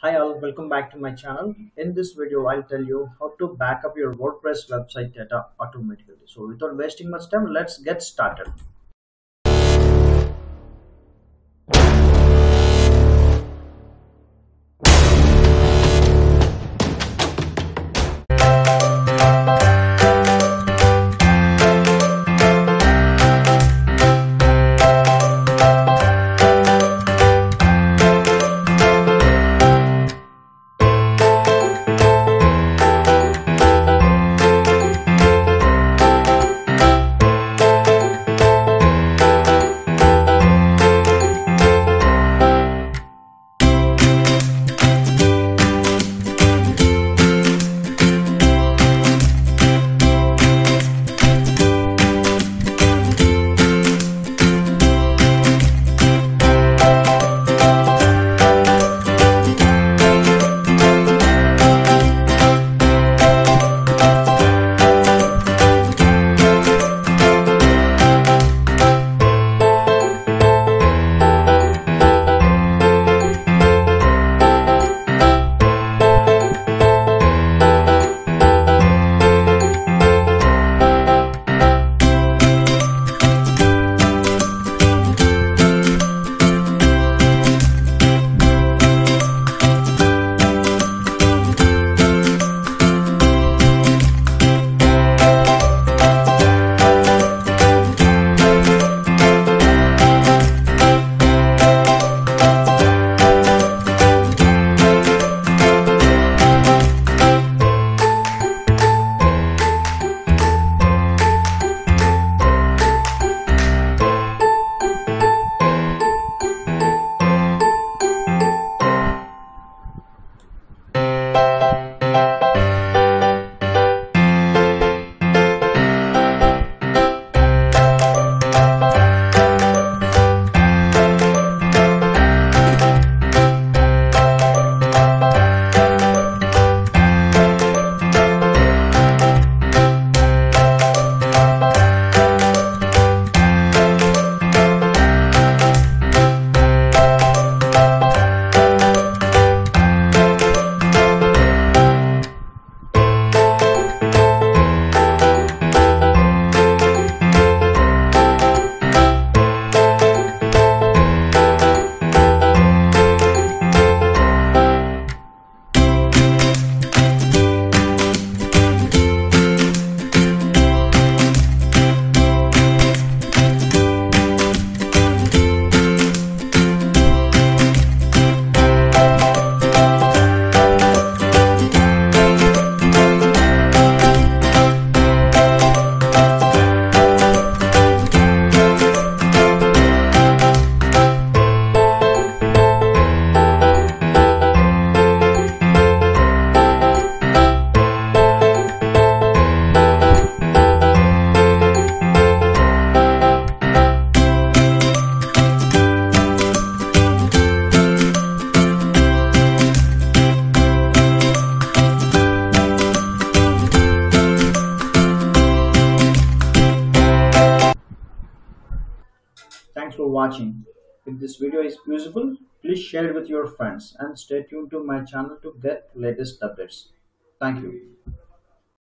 Hi all, welcome back to my channel. In this video, I'll tell you how to back up your WordPress website data automatically. So without wasting much time, let's get started. Thanks for watching. If this video is useful, please share it with your friends and stay tuned to my channel to get latest updates. Thank you.